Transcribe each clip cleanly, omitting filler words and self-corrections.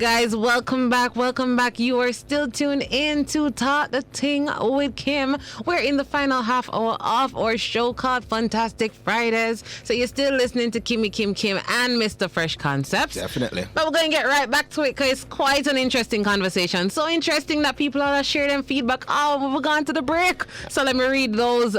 guys, welcome back. You are still tuned in to Talk the Ting with Kim. We're in the final half hour of our show called Funtastic Fridays. So you're still listening to Kimmie, Kim, and Mr. Fresh Concepts. Definitely. But we're going to get right back to it because it's quite an interesting conversation. So interesting that people are sharing feedback. Oh, we've gone to the break. So let me read those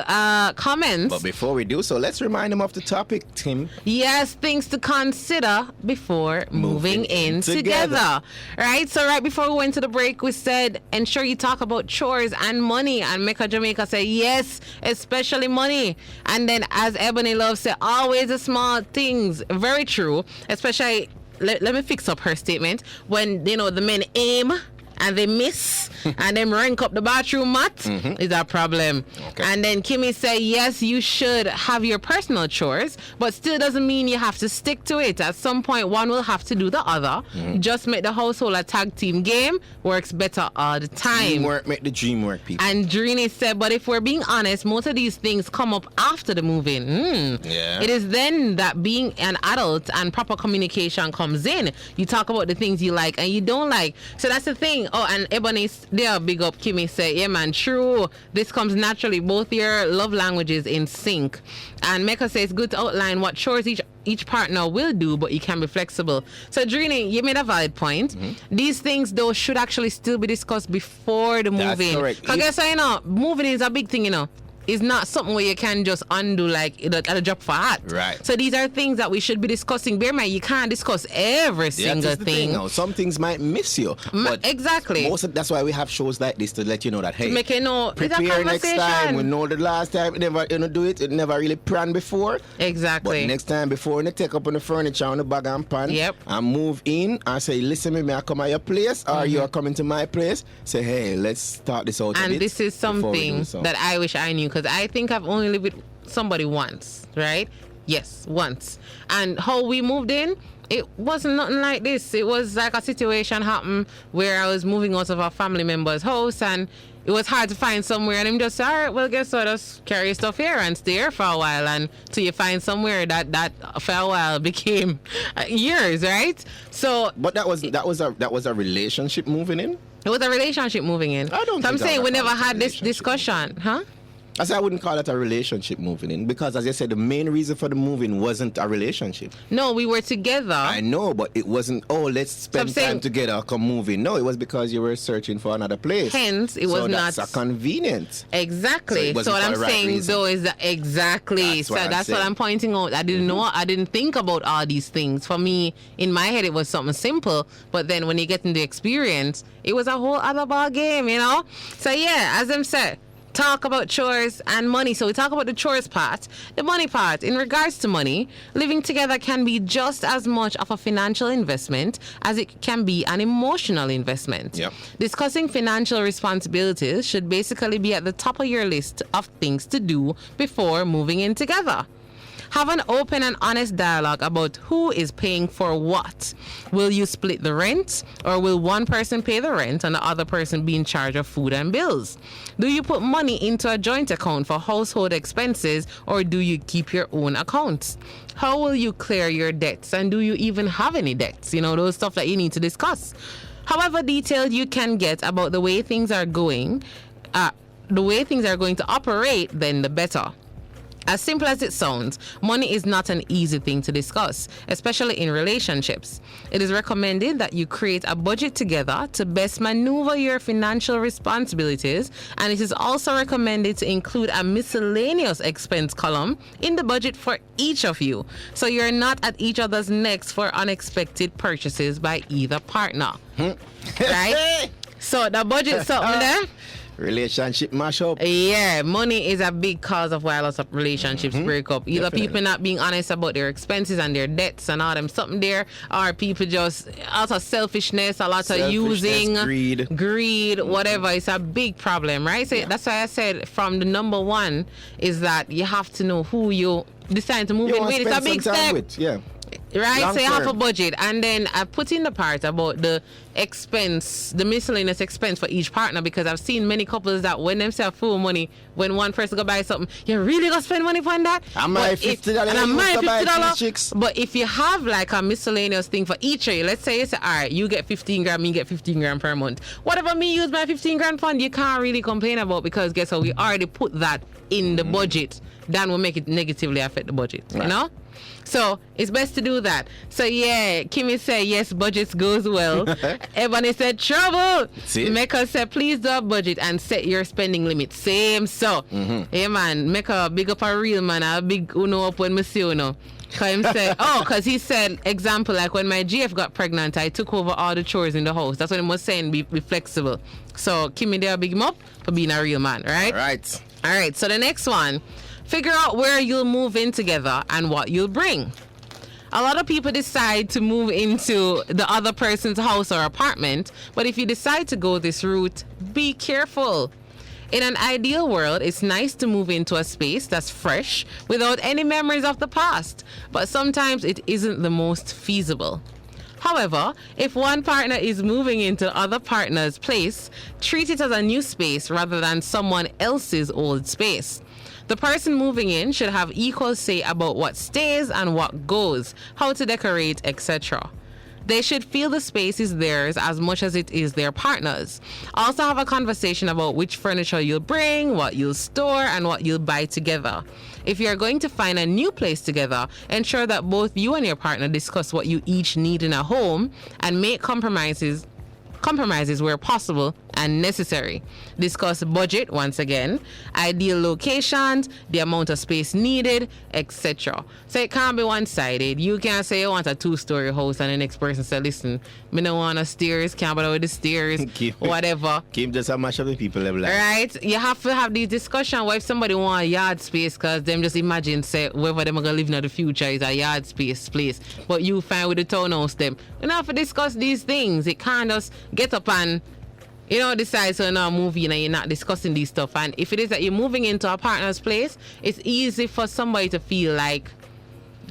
comments. But before we do so, let's remind them of the topic, Tim. Yes, things to consider before moving in together. Right? So right before we went to the break, we said, ensure you talk about chores and money. And Mecca Jamaica said, yes, especially money. And then as Ebony Love said, always the small things. Very true. Especially, let me fix up her statement. When, the men aim and they miss and then rank up the bathroom mat is a problem. Okay. And then Kimmie said, yes, you should have your personal chores, but still doesn't mean you have to stick to it. At some point, one will have to do the other. Just make the household a tag team game. Works better all the time. Teamwork make the dream work, people. And Drini said, but if we're being honest, most of these things come up after the move-in. It is then that being an adult and proper communication comes in. You talk about the things you like and you don't like. So that's the thing. Oh, and Ebony, there, big up Kimmie say, yeah, man, true. This comes naturally. Both your love languages in sync. And Mecca says, it's good to outline what chores each partner will do, but you can be flexible. So, Drini, you made a valid point. These things, though, should actually still be discussed before the move-in. That's correct. Because guess what, moving is a big thing, It's not something where you can just undo like at a drop of a hat. Right. So these are things that we should be discussing. Bear in mind, you can't discuss every single thing. Some things might miss you. But exactly. That's why we have shows like this to let you know that, hey, make you know, prepare next time. We know the last time you never do it. It never really planned before. Exactly. But next time, before you take up on the furniture on the bag and pan, and move in and say, listen, me I come at your place or you are coming to my place. Say, hey, let's start this out. And this is something that I wish I knew. Because I think I've only lived with somebody once, right? Yes, once. And how we moved in, it wasn't nothing like this. It was like a situation happened where I was moving out of a family member's house and it was hard to find somewhere. And I'm just, all right, well, guess what? Just carry your stuff here and stay here for a while and till you find somewhere that for a while became years, right? So, but that was a relationship moving in. It was a relationship moving in. I don't. So I'm saying we never had this discussion, huh? I said I wouldn't call it a relationship moving in because, as I said, the main reason for the moving wasn't a relationship. No, we were together. I know, but it wasn't, let's spend time together, come moving. No, it was because you were searching for another place. Hence, it was not... So that's a convenience. Exactly. So what I'm saying, though, is that exactly. That's what I'm pointing out. I didn't know, I didn't think about all these things. For me, in my head, it was something simple. But then when you get into the experience, it was a whole other ball game, So yeah, as I'm said, talk about chores and money. So we talk about the chores part, the money part. In regards to money, living together can be just as much of a financial investment as it can be an emotional investment. Yep. Discussing financial responsibilities should basically be at the top of your list of things to do before moving in together. Have an open and honest dialogue about who is paying for what. Will you split the rent, or will one person pay the rent and the other person be in charge of food and bills? Do you put money into a joint account for household expenses, or do you keep your own accounts? How will you clear your debts, and do you even have any debts? Those stuff that you need to discuss. However detailed you can get about the way things are going to operate, then the better. As simple as it sounds, money is not an easy thing to discuss, especially in relationships. It is recommended that you create a budget together to best maneuver your financial responsibilities, and it is also recommended to include a miscellaneous expense column in the budget for each of you, so you're not at each other's necks for unexpected purchases by either partner. Right? So the budget's something there. Relationship mashup. Yeah, money is a big cause of why lots of relationships break up. Either people not being honest about their expenses and their debts and all them something there, or people just out of selfishness, a lot of using, greed, whatever. It's a big problem, right? So that's why I said from the number one is that you have to know who you decide to move in with. It's a big step. Right, Long so you have term. a budget, and then I put in the part about the expense, the miscellaneous expense for each partner, because I've seen many couples that when them say full money, when one person go buy something, you really gonna spend money on that? I might $50 and I might $50. chicks. But if you have like a miscellaneous thing for each of you, let's say it's all right, you get 15 grand, me get 15 grand per month. Whatever me use my 15 grand fund, you can't really complain about, because guess what? We already put that in the budget. That will make it negatively affect the budget, you know? So it's best to do that. So yeah, Kimmie said yes, budgets goes well. Ebony said trouble. Mecca said please do a budget and set your spending limit. Same so. Yeah man, Mecca big up a real man, a big uno up when me see uno. Cause he said, example, like when my GF got pregnant, I took over all the chores in the house. That's what he was saying, be flexible. So Kimmie there big him up for being a real man, right? All right, so the next one. Figure out where you'll move in together and what you'll bring. A lot of people decide to move into the other person's house or apartment, but if you decide to go this route, be careful. In an ideal world, it's nice to move into a space that's fresh without any memories of the past, but sometimes it isn't the most feasible. However, if one partner is moving into other partner's place, treat it as a new space rather than someone else's old space. The person moving in should have equal say about what stays and what goes, how to decorate, etc. They should feel the space is theirs as much as it is their partner's. Also have a conversation about which furniture you'll bring, what you'll store, and what you'll buy together. If you're going to find a new place together, ensure that both you and your partner discuss what you each need in a home and make compromises where possible and necessary. Discuss budget once again, ideal locations, the amount of space needed, etc. So it can't be one-sided. You can't say you want a 2-story house and the next person say, listen, me don't want a stairs, can't bother with the stairs, whatever. Keep just a mash of the people level. Right? You have to have these discussions where if somebody want a yard space, because them just imagine say wherever them are gonna live in the future is a yard space place. But you find with the townhouse them. We don't have to discuss these things. It can't just get up and decide to now move in and you're not discussing these stuff. And if it is that you're moving into a partner's place, it's easy for somebody to feel like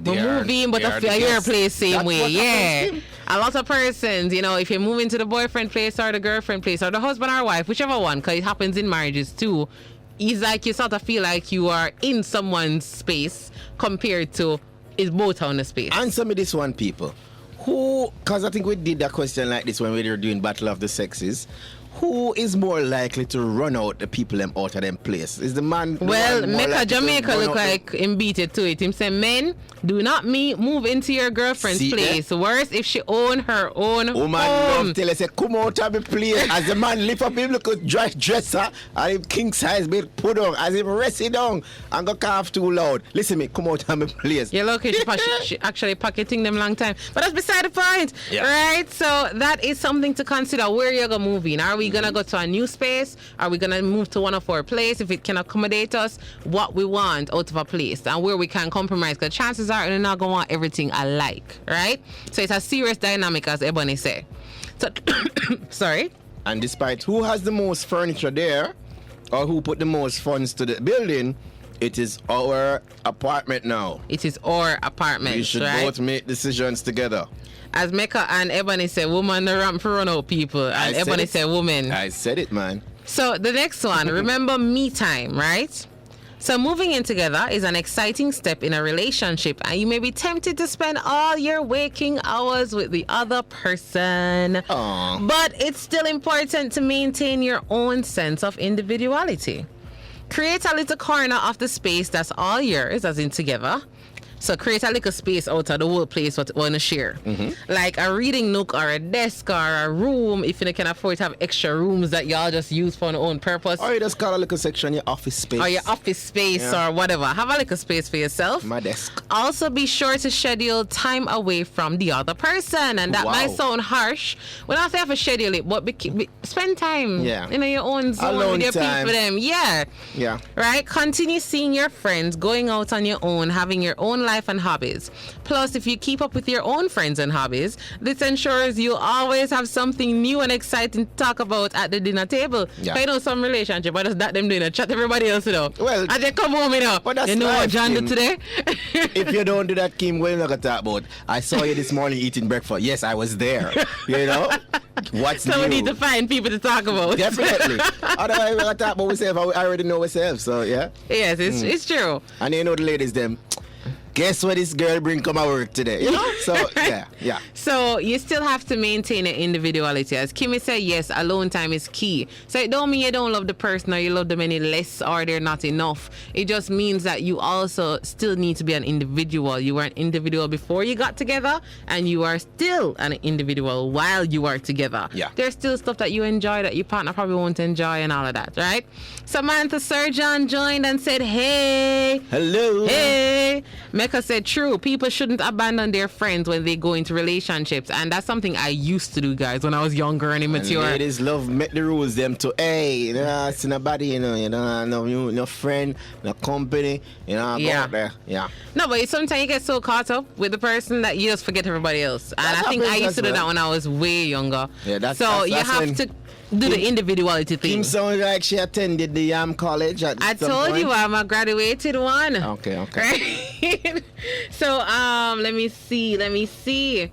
we're moving, but I feel your place same way. Yeah. A lot of persons, if you're moving to the boyfriend place or the girlfriend place or the husband or wife, whichever one, because it happens in marriages too, it's like you sort of feel like you are in someone's space compared to it's both on the space. Answer me this one, people. Who, because I think we did a question like this when we were doing Battle of the Sexes. Who is more likely to run out the people them out of them place? Is the man? Well, make a Jamaica look like him beat it to it. Him say, men, do not move into your girlfriend's place. Worse if she own her own woman home. Love tell her, say, come out of the place. As the man lift up him, look at dresser and him king size bed put on. As him rest it down and go cough too loud. Listen me, come out of my place. Yeah, look, she actually pocketing them long time. But that's beside the point. Yeah. Right? So that is something to consider. Where you're going to move in. Are we going to go to a new space? Are we going to move to one of our place if it can accommodate us what we want out of a place and where we can compromise? Because chances are they're not going to want everything alike, right? So it's a serious dynamic, as Ebony said. So, sorry. And despite who has the most furniture there or who put the most funds to the building, it is our apartment now. It is our apartment. We should both make decisions together. As Mecca and Ebony said, woman the ramp for run out people. And Ebony said woman. I said it, man. So the next one, remember me time, right? So moving in together is an exciting step in a relationship, and you may be tempted to spend all your waking hours with the other person. Aww. But it's still important to maintain your own sense of individuality. Create a little corner of the space that's all yours, as in together. So create a little space out of the whole place what you want to share. Like a reading nook or a desk or a room, if you can afford to have extra rooms that y'all just use for your own purpose. Or you just call a little section your office space. Or your office space or whatever. Have a little space for yourself. My desk. Also be sure to schedule time away from the other person. And that might sound harsh. When I say have to schedule it, but spend time in your own zone alone with your time. people. Yeah. Yeah. Right? Continue seeing your friends, going out on your own, having your own life life and hobbies. Plus, if you keep up with your own friends and hobbies, this ensures you always have something new and exciting to talk about at the dinner table. Yeah. You know, some relationship, but just that them doing a chat everybody else, you know. Well, and they come home, you know. But that's you know what life, John Kim. did today? If you don't do that, Kim, we're not gonna talk about. I saw you this morning eating breakfast. Yes, I was there. You know, what's So new? we need to find people to talk about. Definitely. Otherwise, we're gonna talk about ourselves. I already know ourselves. So yeah. Yes, it's true. And you know the ladies, them. Guess what this girl bring come to work today? You know? So yeah. So you still have to maintain an individuality. As Kimmie said, yes, alone time is key. So it don't mean you don't love the person or you love them any less or they're not enough. It just means that you also still need to be an individual. You were an individual before you got together and you are still an individual while you are together. Yeah. There's still stuff that you enjoy that your partner probably won't enjoy and all of that, right? Samantha Surgeon joined and said, hey. Hello. Hey. Mecca said, true, people shouldn't abandon their friends when they go into relationships. And that's something I used to do, guys, when I was younger and immature. And ladies love make the rules them to, hey, you know, it's nobody, you know, no friend, no company, you know, go out there. Yeah. No, but sometimes you get so caught up with the person that you just forget everybody else. And That I think I happens used to as do that well. when I was way younger. Yeah, that's you have when to do the individuality thing. Kim sounds like she attended the college at I some told point. you I'm a graduated one. Okay. Right? So let me see.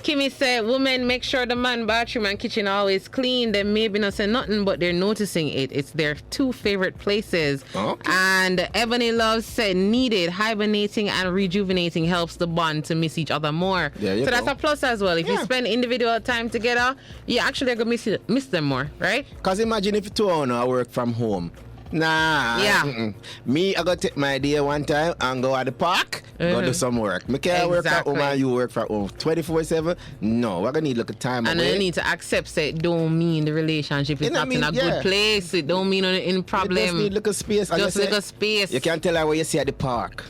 Kimmie said, women make sure the man bathroom and kitchen are always clean. They maybe not say nothing, but they're noticing it. It's their two favorite places. Okay. And Ebony Love said, needed, hibernating and rejuvenating helps the bond to miss each other more. There you So go. that's a plus as well. If you Yeah. spend individual time together, you actually are going to miss them more, right? Because imagine if two of I work from home. Nah. Yeah. Me, I got to take my day one time and go at the park, go do some work. Me can't work from home Exactly. and you work from home 24/7. No, we're going to need like a time And away. you need to accept that it don't mean the relationship is You know not what I in mean? a Yeah. good place. It don't mean any You problem. just need little space. And Just you say- little space. You can't tell her what you see at the park.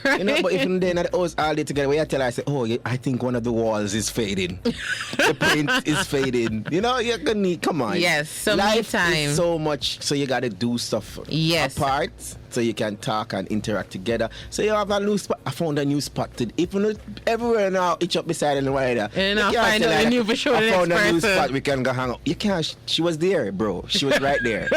You know, but if you're there at the house all day together, where you tell her, I say, oh, I think one of the walls is fading. The paint is fading. You know, you're gonna need, come on. Yes, so me life time. is so much, so you gotta do stuff Yes. apart, so you can talk and interact together. So you have a new spot. I found a new spot. Even though everywhere now, each up beside and rider. And I find out the new for sure. I found a new person. spot we can go hang out. You can't. She was there, bro. She was right there.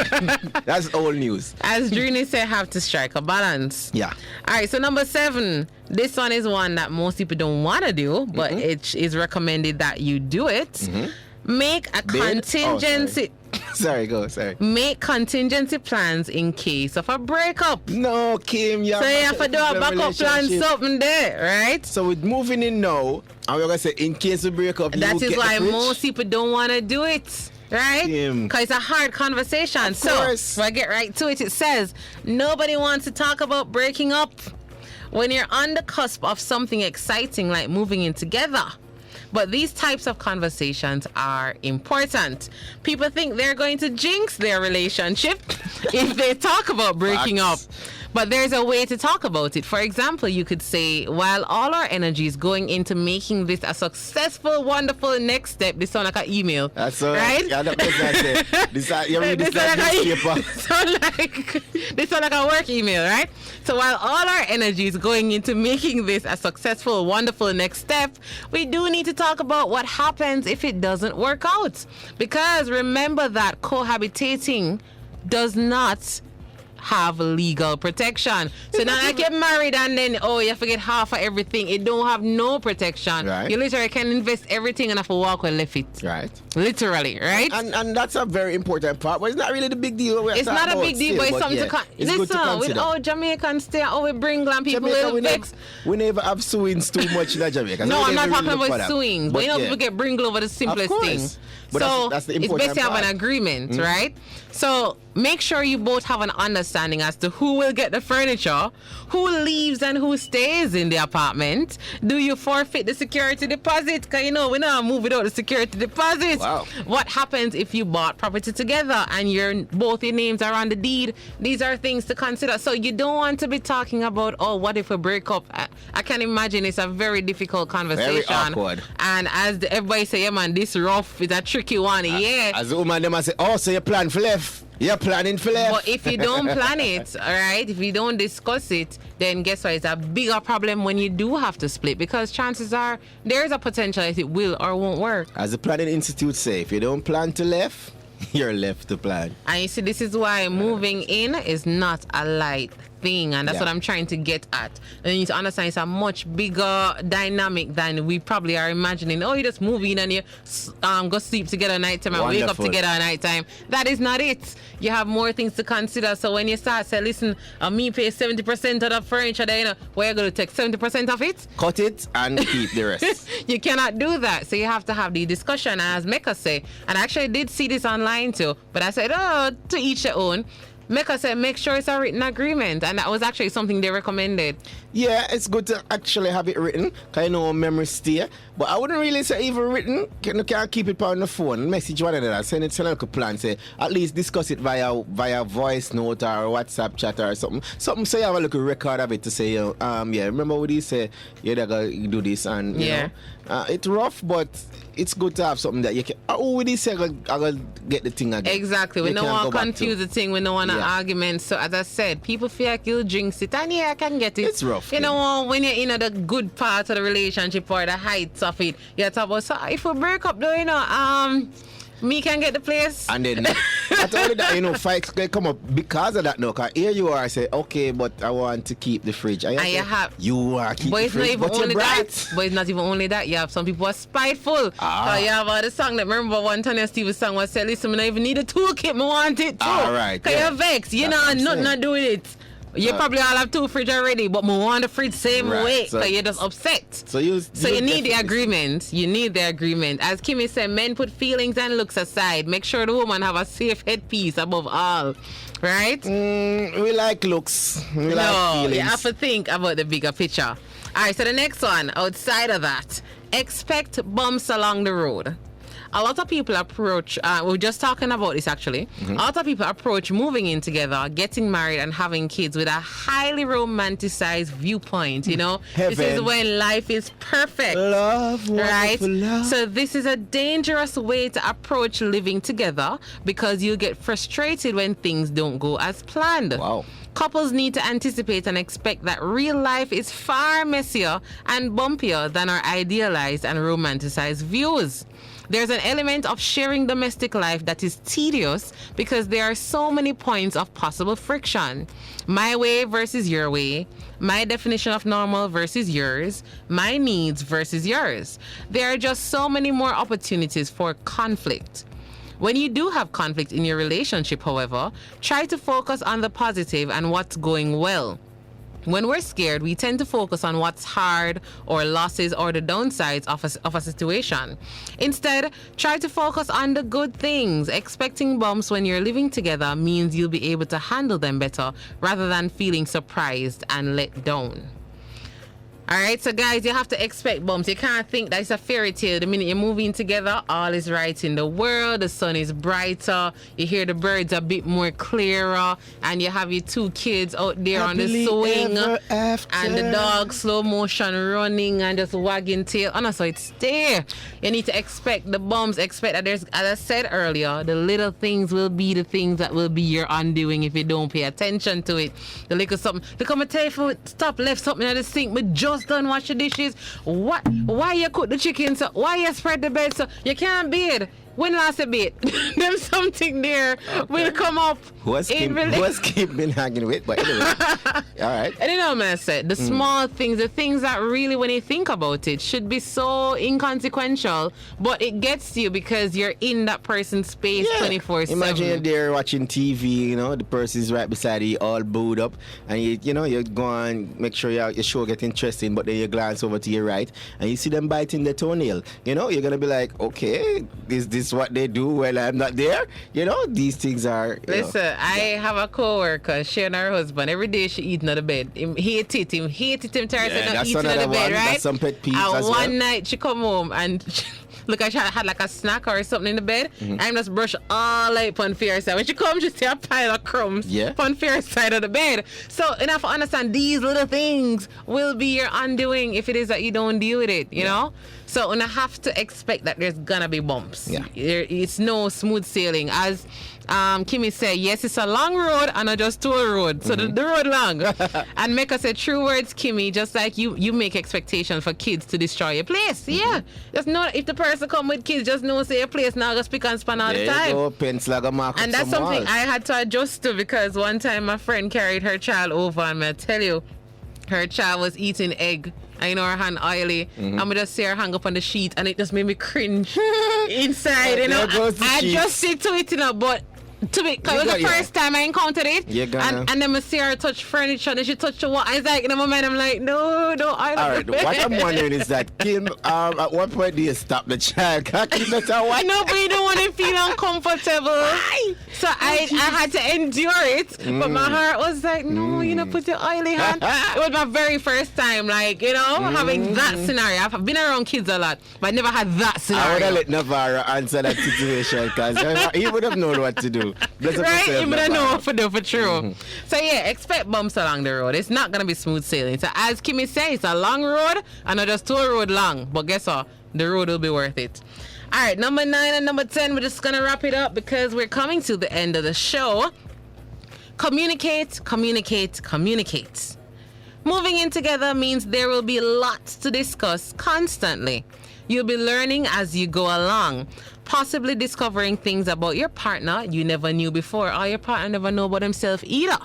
That's old news. As Drini said, have to strike a balance. Yeah. All right, so number 7. This one is one that most people don't want to do, but it is recommended that you do it. Make a contingency. Sorry, go. Sorry. Make contingency plans in case of a breakup. No, Kim, you So you have to do a backup plan, something there, right? So with moving in now, and we're gonna say in case of breakup, That you is get why the fridge. most people don't want to do it. Right? Kim. Because it's a hard conversation. Of So, course. if I get right to it, it says, nobody wants to talk about breaking up when you're on the cusp of something exciting like moving in together. But these types of conversations are important. People think they're going to jinx their relationship if they talk about breaking Facts. up. But there's a way to talk about it. For example, you could say, while all our energy is going into making this a successful, wonderful next step, this sounds like an email. That's all right. Yeah, that's what I said. You read this sound like like newspaper. this sound like a work email, right? So while all our energy is going into making this a successful, wonderful next step, we do need to talk about what happens if it doesn't work out. Because remember that cohabitating does not have legal protection. So now I get married and then you forget half of everything. It don't have no protection. Right. You literally can invest everything and have to walk and left it. Right. Literally, right? And that's a very important part, but it's not really the big deal. It's not a big deal, but it's something to it's good to listen, with consider. all Jamaicans stay, we bring glam people Jamaica, will fix. we never have swings too much in Jamaica. No, So I'm we not never talking really look for about that. swings, but you know yeah. people get bringle over the simplest course. thing. But So that's the it's important best to have part. an agreement, right? So make sure you both have an understanding as to who will get the furniture, who leaves and who stays in the apartment. Do you forfeit the security deposit? Because we don't move without the security deposit. Wow. What happens if you bought property together and both your names are on the deed? These are things to consider. So you don't want to be talking about, what if we break up? I can imagine it's a very difficult conversation. Very awkward. And everybody say, yeah man, this rough is a tricky one. Yeah. As the woman them I say, oh, so you plan for left. You're planning for left. But if you don't plan it, all right, if you don't discuss it, then guess what? It's a bigger problem when you do have to split, because chances are there is a potential that it will or won't work. As the Planning Institute say, if you don't plan to left, you're left to plan. And you see, this is why moving in is not a light thing, and that's what I'm trying to get at. And you need to understand it's a much bigger dynamic than we probably are imagining. Oh, you just move in and you go sleep together at night time and wake up together at night time. That is not it. You have more things to consider. So when you start say, listen, me pay 70% of the furniture, then you know, where you going to take 70% of it? Cut it and keep the rest. You cannot do that. So you have to have the discussion, as Mecca say. And I actually did see this online too, but I said, oh, to each their own. Mecca said, make sure it's a written agreement. And that was actually something they recommended. Yeah, it's good to actually have it written, because you know memory stay. But I wouldn't really say even written. You can't keep it on the phone. Message one another. Send it to like a plan. Say, at least discuss it via voice note or WhatsApp chat or something. Something so you have a little record of it to say, remember what he say, you're going to do this, and you know. It's rough, but it's good to have something that you can. Oh, with this, I gotta get the thing again. Exactly. We don't want to confuse the thing. We don't want an argument. So as I said, people feel like you'll jinx it, and I can get it. It's rough. You know, when you're in the good part of the relationship or the heights of it, you talk about. So if we break up, though, you know, me can get the place. And then not only that, you know, fights can come up because of that. No, because here you are, say, okay, but I want to keep the fridge. And you are keep the fridge, but you're bright. But it's not even only that. You have some people who are spiteful. You have the song that, remember one Tanya Stevens song was say, listen, I don't even need a toolkit, I want it too. All right. Because you're vexed. You know, nothing to do with it. You probably all have two fridge already, but I want the fridge same way, because you're just upset. So you need the agreement. You need the agreement. As Kimmie said, men put feelings and looks aside. Make sure the woman have a safe headpiece above all. Right? We like looks. We like feelings. You have to think about the bigger picture. All right, so the next one, outside of that, expect bumps along the road. A lot of people approach, we're just talking about this actually, a lot of people approach moving in together, getting married and having kids with a highly romanticized viewpoint, you know. Heaven. This is when life is perfect. Love, right? Love. So this is a dangerous way to approach living together, because you get frustrated when things don't go as planned. Wow. Couples need to anticipate and expect that real life is far messier and bumpier than our idealized and romanticized views. There's an element of sharing domestic life that is tedious because there are so many points of possible friction. My way versus your way, my definition of normal versus yours, my needs versus yours. There are just so many more opportunities for conflict. When you do have conflict in your relationship, however, try to focus on the positive and what's going well. When we're scared, we tend to focus on what's hard or losses or the downsides of a situation. Instead, try to focus on the good things. Expecting bumps when you're living together means you'll be able to handle them better rather than feeling surprised and let down. All right, so guys, you have to expect bumps. You can't think that it's a fairy tale. The minute you're moving together, all is right in the world. The sun is brighter. You hear the birds a bit more clearer. And you have your two kids out there on the swing. And the dog slow motion running and just wagging tail. Oh, no, so it's there. You need to expect the bumps. Expect that there's, as I said earlier, the little things will be the things that will be your undoing if you don't pay attention to it. The little something. Look, I'm going to tell you, if stop, left something in the sink, but just done wash the dishes. What? Why you cook the chicken so? Why you spread the bed so? You can't bathe. When last a bit? There's something there will come up. What's Kim been hanging with? But anyway, all right. And you know what I said? The small things, the things that really, when you think about it, should be so inconsequential, but it gets you because you're in that person's space 24/7. Imagine you're there watching TV, you know, the person's right beside you, all booed up, and you know, you go and make sure your show get interesting, but then you glance over to your right, and you see them biting the toenail. You know, you're gonna be like, okay, is this what they do when I'm not there? You know, these things are. Listen, I have a coworker, she and her husband. Every day she eating on the bed. Him hated him tired of eating on the bed, right? That's some pet peeves and as one well. night she come home and look, I had like a snack or something in the bed. I'm just brush all like on fair side. When she comes, she see a pile of crumbs on fair side of the bed. So enough to understand these little things will be your undoing if it is that you don't deal with it, you know? So I have to expect that there's gonna be bumps. It's no smooth sailing. As Kimmie said, yes, it's a long road and not just toll road. So the road long. And make us say true words, Kimmie, just like you make expectations for kids to destroy your place. Yeah. Just know if the person come with kids, just know say your place now go speak and span all the time. And that's something I had to adjust to, because one time my friend carried her child over, and I tell you, her child was eating egg. I know her hand oily. I'm just see her hang up on the sheet, and it just made me cringe inside. You know, I just stick to it, you know, but to be, because it was the first time I encountered it, and then I see her touch furniture, and then she touched the wall. It's like in my mind, I'm like, no, I don't. All right, what I'm wondering is that Kim, at what point do you stop the child? No, but you don't want to feel uncomfortable. So I had to endure it, but my heart was like, no, you know, put your oily hand. It was my very first time, like, you know, having that scenario. I've been around kids a lot, but I never had that scenario. I would have let Navarro answer that situation, because he would have known what to do. Right? You better know what to do for true. So yeah, expect bumps along the road. It's not gonna be smooth sailing. So as Kimmie says, it's a long road and not just toll road long. But guess what? The road will be worth it. All right, number 9 and number 10, we're just gonna wrap it up because we're coming to the end of the show. Communicate, communicate, communicate. Moving in together means there will be lots to discuss constantly. You'll be learning as you go along, possibly discovering things about your partner you never knew before, or your partner never know about himself either.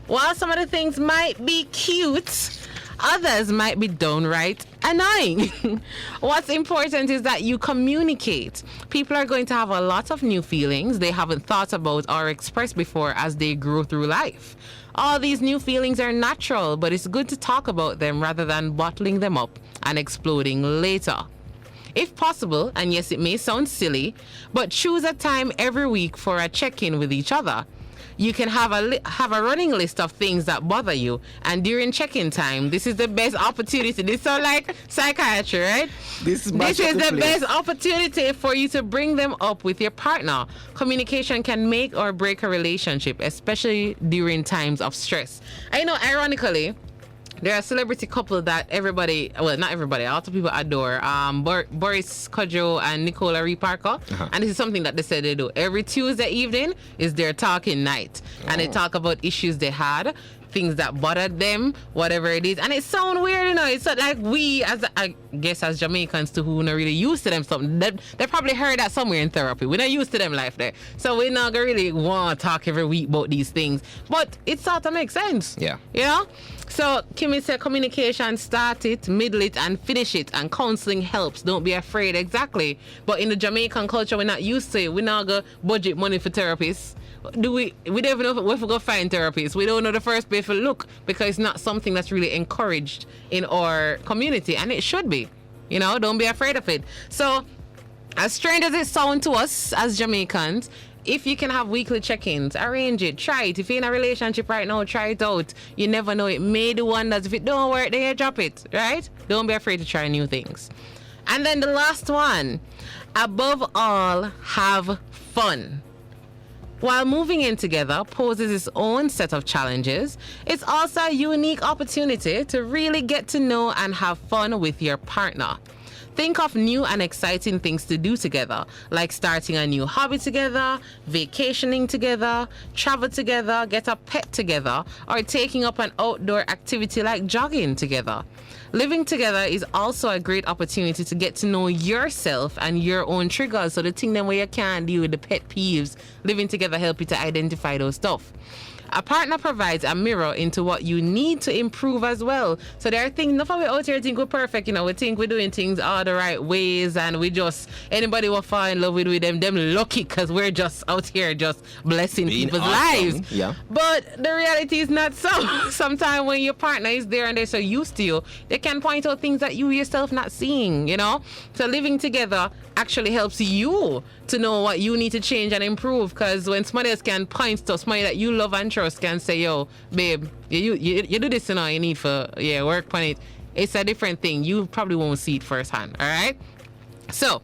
While some of the things might be cute, others might be downright annoying. What's important is that you communicate. People are going to have a lot of new feelings they haven't thought about or expressed before as they grow through life. All these new feelings are natural, but it's good to talk about them rather than bottling them up and exploding later. If possible, and yes, it may sound silly, but choose a time every week for a check-in with each other. You can have a running list of things that bother you, and during check-in time, this is the best opportunity. This sounds like psychiatry, right? This is the best opportunity for you to bring them up with your partner. Communication can make or break a relationship, especially during times of stress. I know, ironically, there are a celebrity couple that everybody, well, not everybody, a lot of people adore. Boris Kodjoe and Nicola Ree Parker. And this is something that they said they do. Every Tuesday evening is their talking night. And they talk about issues they had, things that bothered them, whatever it is. And it sounds weird, you know. It's not like we, as I guess, as Jamaicans too, who are not really used to them something. They probably heard that somewhere in therapy. We're not used to them life there. So we're not going to really want to talk every week about these things. But it sort of makes sense. Yeah. You know? So Kimmie said communication, start it, middle it, and finish it. And counseling helps. Don't be afraid. Exactly. But in the Jamaican culture, we're not used to it. We're not going to budget money for therapists. We don't even know if we go find therapists. We don't know the first place to look, because it's not something that's really encouraged in our community, and it should be. You know, don't be afraid of it. So, as strange as it sounds to us as Jamaicans, if you can have weekly check-ins, arrange it, try it. If you're in a relationship right now, try it out. You never know, it may do wonders. If it don't work, then you drop it, right? Don't be afraid to try new things. And then the last one, above all, have fun. While moving in together poses its own set of challenges, it's also a unique opportunity to really get to know and have fun with your partner. Think of new and exciting things to do together, like starting a new hobby together, vacationing together, travel together, get a pet together, or taking up an outdoor activity like jogging together. Living together is also a great opportunity to get to know yourself and your own triggers. So the thing then where you can't deal with the pet peeves, living together help you to identify those stuff. A partner provides a mirror into what you need to improve as well. So there are things, enough of we out here think we're perfect, you know, we think we're doing things all the right ways, and we just, anybody will fall in love with them lucky, because we're just out here just blessing people's lives. Yeah. But the reality is not so. Sometimes when your partner is there and they're so used to you, they can point out things that you yourself not seeing, you know? So living together actually helps you to know what you need to change and improve, because when somebody else can point to somebody that you love and trust can say, yo, babe, you do this, you know, you need for, work on it. It's a different thing. You probably won't see it firsthand, all right? So,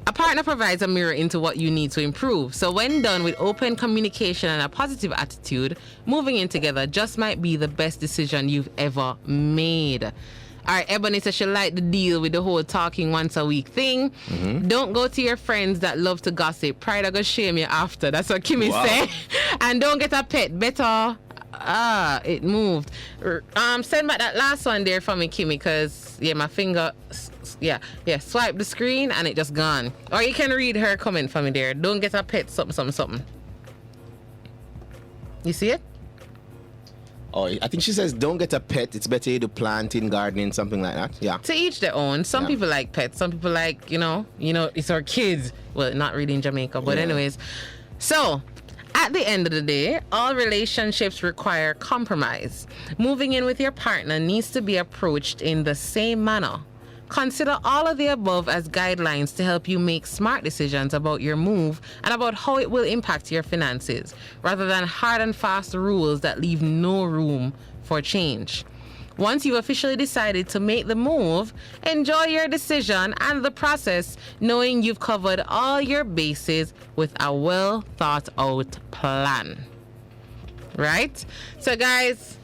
A partner provides a mirror into what you need to improve. So when done with open communication and a positive attitude, moving in together just might be the best decision you've ever made. All right, Ebony says she liked the deal with the whole talking once a week thing. Don't go to your friends that love to gossip. Pride will go shame you after. That's what Kimmie said. And don't get a pet. Better. It moved. Send back that last one there for me, Kimmie, because my finger... swipe the screen and it just gone. Or you can read her comment for me there. Don't get a pet, something. You see it? Oh, I think she says don't get a pet. It's better you do planting, gardening, something like that. Yeah. To each their own. Some people like pets. Some people like, it's our kids. Well, not really in Jamaica, but anyways. So, at the end of the day, all relationships require compromise. Moving in with your partner needs to be approached in the same manner. Consider all of the above as guidelines to help you make smart decisions about your move and about how it will impact your finances, rather than hard and fast rules that leave no room for change. Once you've officially decided to make the move, enjoy your decision and the process, knowing you've covered all your bases with a well thought out plan. Right? So guys,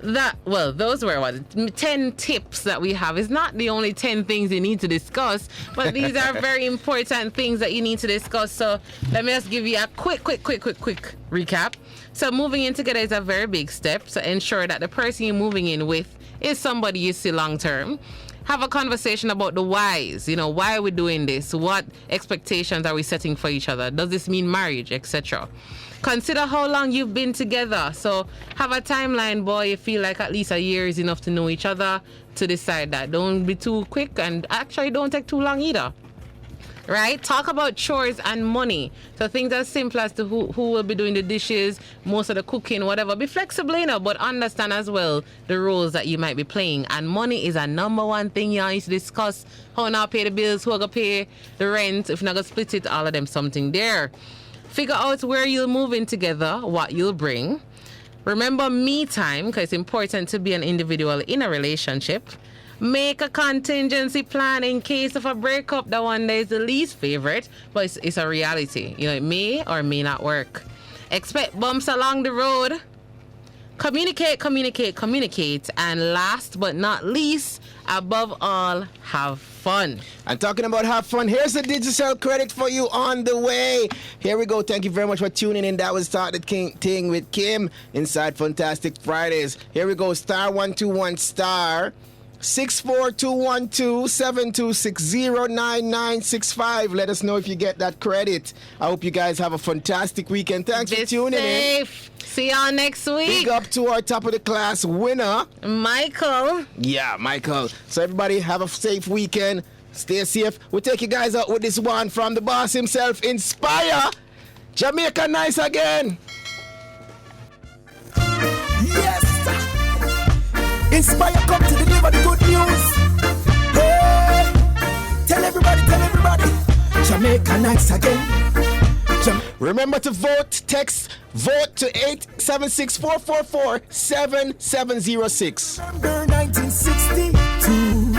those were 10 tips that we have. It's not the only 10 things you need to discuss, but these are very important things that you need to discuss. So let me just give you a quick recap. So moving in together is a very big step. So ensure that the person you're moving in with is somebody you see long term. Have a conversation about the whys. Why are we doing this? What expectations are we setting for each other? Does this mean marriage, etc.? Consider how long you've been together. So have a timeline, boy. You feel like at least a year is enough to know each other to decide that. Don't be too quick, and actually don't take too long either. Right? Talk about chores and money. So things as simple as to who will be doing the dishes, most of the cooking, whatever. Be flexible, but understand as well the roles that you might be playing. And money is a number one thing you need to discuss. How not pay the bills, who are going to pay the rent, if not going to split it, all of them something there. Figure out where you'll move in together, what you'll bring. Remember me time, because it's important to be an individual in a relationship. Make a contingency plan in case of a breakup. That one day is the least favorite, but it's a reality. It may or may not work. Expect bumps along the road. Communicate. And last but not least, above all, have fun. And talking about have fun, here's the digital credit for you on the way. Here we go. Thank you very much for tuning in. That was Start the Ting with Kim inside Funtastic Fridays. Here we go. Star 121 star 64212-7260-9965. Let us know if you get that credit. I hope you guys have a fantastic weekend. Thanks for tuning in. See y'all next week. Big up to our top of the class winner, Michael. Yeah, Michael. So everybody have a safe weekend. Stay safe. We'll take you guys out with this one from the boss himself. Inspire Jamaica nice again. Yes. Inspire come to deliver the good news. Hey. Tell everybody. Jamaica nice again. Remember to vote. Text vote to 876-444-7706. Remember 1962.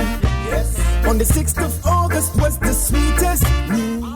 Yes. On the 6th of August was the sweetest news.